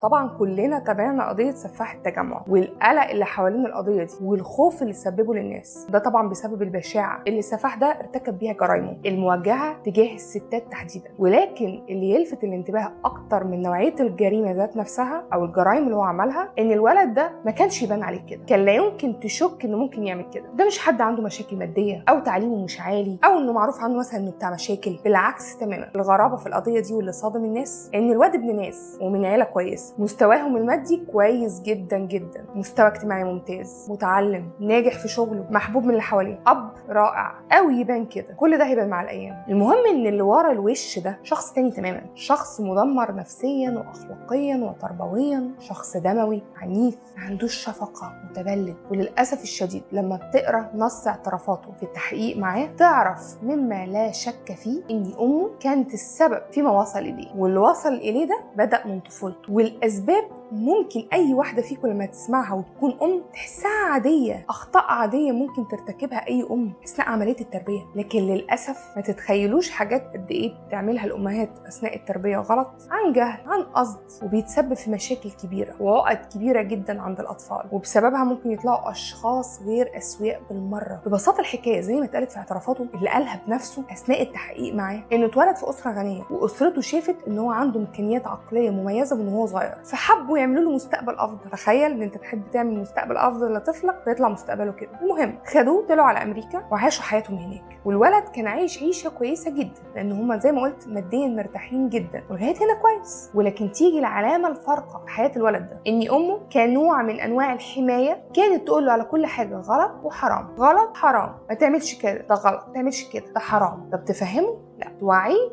طبعا كلنا تابعنا قضية سفاح التجمع والقلق اللي حوالين القضية دي والخوف اللي سببه للناس، ده طبعا بسبب البشاعة اللي السفاح ده ارتكب بيها جرايمه الموجهة تجاه الستات تحديدا. ولكن اللي يلفت الانتباه اكتر من نوعية الجريمة ذات نفسها او الجرائم اللي هو عملها ان الولد ده ما كانش يبان عليه كده، كان لا يمكن تشك انه ممكن يعمل كده. ده مش حد عنده مشاكل مادية او تعليمه مش عالي او انه معروف عنه مثلا انه بتاع مشاكل، بالعكس تماما. الغرابة في القضية دي واللي صادم الناس ان الواد ابن ناس ومن عيلة كويسة، مستواهم المادي كويس جدا جدا، مستوى اجتماعي ممتاز، متعلم، ناجح في شغله، محبوب من اللي حواليه، اب رائع قوي يبان كده. كل ده هيبان مع الايام. المهم ان اللي ورا الوش ده شخص تاني تماما، شخص مدمر نفسيا واخلاقيا وتربويا، شخص دموي عنيف ما عندوش شفقه، متبلد. وللاسف الشديد لما بتقرا نص اعترافاته في التحقيق معاه تعرف مما لا شك فيه ان امه كانت السبب فيما وصل اليه، واللي وصل اليه ده بدا من طفولته. والاسباب ممكن اي واحده فيكم لما تسمعها وتكون ام تحسها عاديه، اخطاء عاديه ممكن ترتكبها اي ام اثناء عمليه التربيه، لكن للاسف ما تتخيلوش حاجات قد ايه بتعملها الامهات اثناء التربيه غلط، عن جهل، عن قصد، وبيتسبب في مشاكل كبيره وعقد كبيره جدا عند الاطفال، وبسببها ممكن يطلعوا اشخاص غير اسوياء بالمره. ببساطه الحكايه زي ما اتقالت في اعترافاته اللي قالها بنفسه اثناء التحقيق معاه، انه اتولد في اسره غنيه واسرته شافت ان هو عنده امكانيات عقليه مميزه من وهو صغير، فحبوا يعملوا له مستقبل افضل. تخيل ان انت تحب تعمل مستقبل افضل لطفلك فيطلع مستقبله كده. المهم خدوه طلعوا على امريكا وعاشوا حياتهم هناك، والولد كان عايش عيشه كويسه جدا لان هم زي ما قلت ماديا مرتاحين جدا ولغايه هنا كويس. ولكن تيجي العلامه الفارقه في حياه الولد ده ان امه كان نوع من انواع الحمايه، كانت تقول له على كل حاجه غلط وحرام، غلط حرام، ما تعملش كده، ده غلط، ما تعملش كده، ده حرام. طب تفهمه؟ لا. توعيه،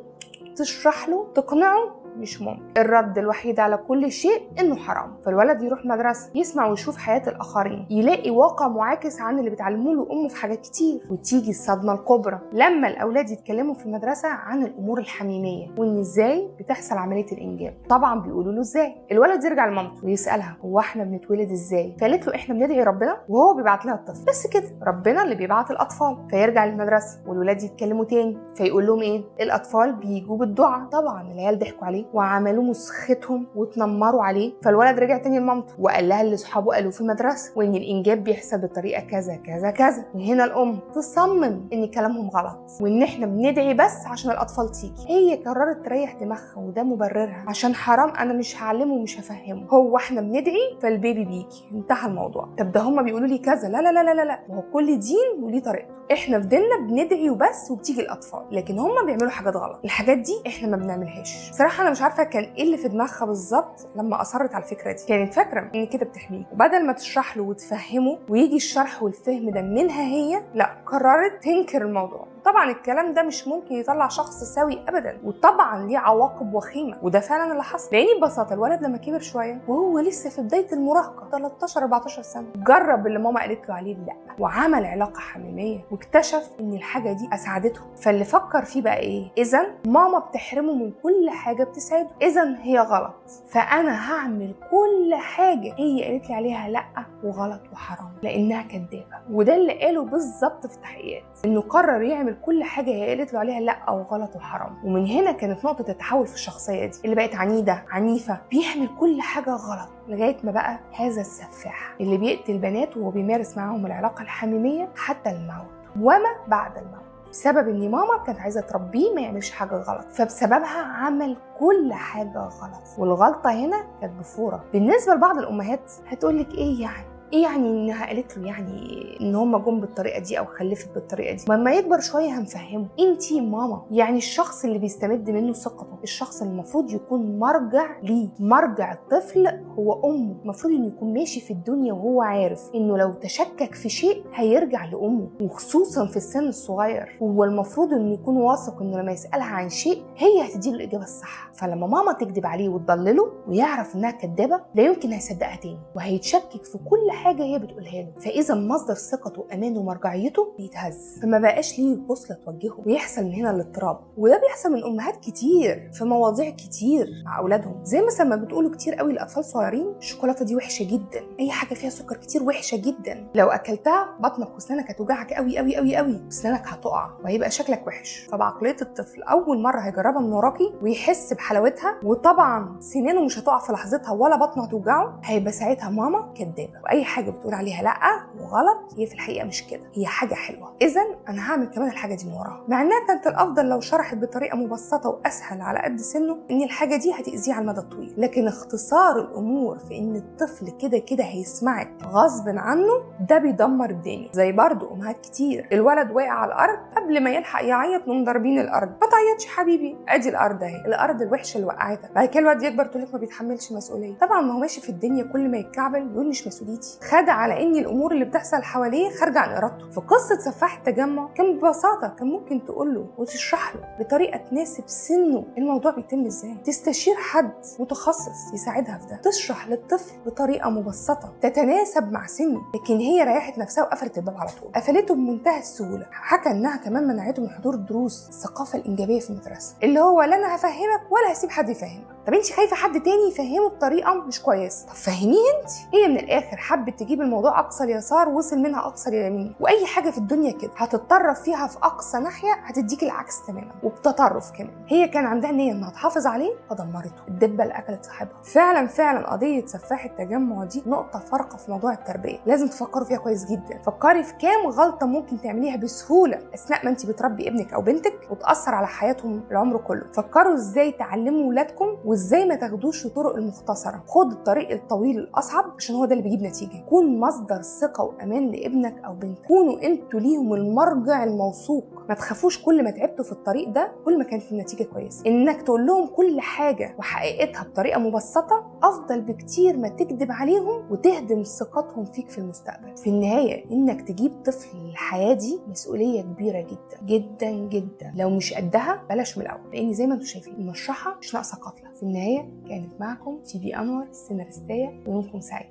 تشرح له، تقنعه؟ مش ممكن. الرد الوحيد على كل شيء انه حرام. فالولد يروح مدرسه يسمع ويشوف حياه الاخرين، يلاقي واقع معاكس عن اللي بتعلمه له امه في حاجات كتير. وتيجي الصدمه الكبرى لما الاولاد يتكلموا في المدرسه عن الامور الحميميه وان ازاي بتحصل عمليه الانجاب. طبعا بيقولوا له ازاي. الولد يرجع لمامته ويسالها هو احنا بنتولد ازاي؟ فقالت له احنا بندعي ربنا وهو بيبعت لنا الطفل، بس كده، ربنا اللي بيبعت الاطفال. فيرجع للمدرسه والولاد يتكلموا تاني فيقول لهم ايه؟ الاطفال بيجوا بالدعاء. طبعا العيال ضحكوا عليه وعملوا مسختهم وتنمروا عليه. فالولد رجع تاني لمامته وقال لها اللي صحابه قالوه في المدرسه، وان الانجاب بيحصل بطريقه كذا كذا كذا. وهنا الام تصمم ان كلامهم غلط وان احنا بندعي بس عشان الاطفال تيجي. هي قررت تريح دماغها وده مبررها، عشان حرام انا مش هعلمه ومش هفهمه، هو احنا بندعي فالبيبي بيجي، انتهى الموضوع. طب ده هم بيقولوا لي كذا، لا لا لا لا لا، وهو كل دين وليه طريقته. احنا في ديننا بندعي وبس وبتيجي الاطفال، لكن هم بيعملوا حاجات غلط. الحاجات دي احنا ما بنعملهاش. صراحه انا مش عارفه كان ايه اللي في دماغها بالظبط لما اصرت على الفكره دي. كانت فاكره ان كده بتحميه، وبدل ما تشرح له وتفهمه ويجي الشرح والفهم ده منها هي، لا، قررت تنكر الموضوع. طبعا الكلام ده مش ممكن يطلع شخص سوي ابدا، وطبعا ليه عواقب وخيمه، وده فعلا اللي حصل. لان ببساطه الولد لما كبر شويه وهو لسه في بدايه المراهقه 13 14 سنه جرب اللي ماما قالت له عليه، لا، وعمل علاقه حميميه واكتشف ان الحاجه دي اسعدته. فاللي فكر فيه بقى ايه؟ اذا ماما بتحرمه من كل حاجه بتسعده، اذا هي غلط، فانا هعمل كل حاجه هي قالت لي عليها لا وغلط وحرام لانها كدابه. وده اللي قاله بالظبط في التحقيقات، انه قرر يعمل كل حاجه هي قالت له عليها لا وغلط وحرام. ومن هنا كانت نقطه التحول في الشخصيه دي اللي بقت عنيده عنيفه، بيعمل كل حاجه غلط لغايه ما بقى هذا السفاح اللي بيقتل بنات وهو بيمارس معاهم العلاقه الحميميه حتى الموت وما بعد الموت، بسبب ان ماما كانت عايزه تربيه ما يعملش حاجه غلط، فبسببها عمل كل حاجه غلط. والغلطه هنا كانت بفوره. بالنسبه لبعض الامهات هتقولك ايه يعني؟ ايه يعني انها قالت له يعني ان هم جم بالطريقه دي او خلفت بالطريقه دي؟ لما يكبر شويه هنفهمه. انتي ماما، يعني الشخص اللي بيستمد منه ثقته، الشخص اللي المفروض يكون مرجع ليه، مرجع الطفل هو امه. المفروض انه يكون ماشي في الدنيا وهو عارف انه لو تشكك في شيء هيرجع لامه، وخصوصا في السن الصغير. هو المفروض انه يكون واثق انه لما يسالها عن شيء هي هتديله الاجابه الصح. فلما ماما تكذب عليه وتضلله ويعرف انها كدابه لا يمكن هيصدقها تاني، وهيتشكك في كل حاجه حاجه هي بتقولها له، فاذا مصدر ثقته وامانه ومرجعيته بيتهز، فما بقاش ليه بوصله توجهه، ويحصل من هنا الاضطراب. وده بيحصل من امهات كتير في مواضيع كتير مع اولادهم، زي مثلا ما بتقولوا كتير قوي لاطفال صغيرين الشوكولاته دي وحشه جدا، اي حاجه فيها سكر كتير وحشه جدا، لو اكلتها بطنك واسنانك هتوجعك قوي قوي قوي قوي، اسنانك هتقع وهيبقى شكلك وحش. فبعقليه الطفل اول مره هيجربها من وراكي ويحس بحلاوتها، وطبعا سنانه مش هتقع في لحظتها ولا بطنه هتوجعه، هيبقى ساعتها ماما كدابه، واي حاجه بتقول عليها لا وغلط هي في الحقيقه مش كده، هي حاجه حلوه، اذا انا هعمل كمان الحاجه دي من وراها، مع انها كانت الافضل لو شرحت بطريقه مبسطه واسهل على قد سنه ان الحاجه دي هتاذيه على المدى الطويل. لكن اختصار الامور في ان الطفل كده كده هيسمعك غصب عنه ده بيدمر الدنيا. زي برضو امهات كتير الولد واقع على الارض قبل ما يلحق يعيط نقوم ضاربين الارض، ما تعيطش حبيبي ادي الارض اهي، الارض الوحشه اللي وقعتك. بعد كده الواد يكبر تقول لك ما بيتحملش مسؤوليه، طبعا ما هو ماشي في الدنيا كل ما يتكعبل يقول مش مسؤوليتي، خد على ان الامور اللي بتحصل حواليه خارجه عن ارادته. في قصه سفاح التجمع كان ببساطه كان ممكن تقول له وتشرح له بطريقه تناسب سنه الموضوع بيتم ازاي، تستشير حد متخصص يساعدها في ده، تشرح للطفل بطريقه مبسطه تتناسب مع سنه. لكن هي ريحت نفسها وقفلت الباب على طول، قفلته بمنتهى السهوله. حكى انها كمان منعته من حضور دروس الثقافه الانجابيه في المدرسه، اللي هو لا انا هفهمك ولا هسيب حد يفهمك. طب انت خايفه حد تاني يفهمه بطريقه مش كويسه، طب فهميه انت. هي من الاخر حبت تجيب الموضوع اقصى اليسار وصل منها اقصى اليمين، واي حاجه في الدنيا كده هتتطرف فيها في اقصى ناحيه هتديك العكس تماما وبتطرف كمان. هي كان عندها نيه انها تحافظ عليه فدمرته، الدبه اللي اكلت صاحبها. فعلا قضيه سفاح التجمع دي نقطه فارقه في موضوع التربيه، لازم تفكروا فيها كويس جدا. فكري في كام غلطه ممكن تعمليها بسهوله اثناء ما انت بتربي ابنك او بنتك وتاثر على حياتهم العمر كله. فكروا ازاي تعلموا ولادكم وازاي ما تاخدوش الطرق المختصره، خد الطريق الطويل الاصعب عشان هو ده اللي بيجيب نتيجه. كون مصدر ثقه وامان لابنك او بنتك، كونوا انتوا ليهم المرجع الموثوق، ما تخافوش كل ما تعبتوا في الطريق ده كل ما كانت النتيجه كويسه. انك تقول لهم كل حاجه وحقيقتها بطريقه مبسطه افضل بكتير ما تكذب عليهم وتهدم ثقتهم فيك في المستقبل. في النهايه انك تجيب طفل للحياه دي مسؤوليه كبيره جدا جدا جدا، لو مش قدها بلاش من الاول، لان زي ما انتم شايفين المشرحه مش ناقصه قاتله. في النهايه كانت معكم تي بي انور السيناريستيه، ويومكم سعيد.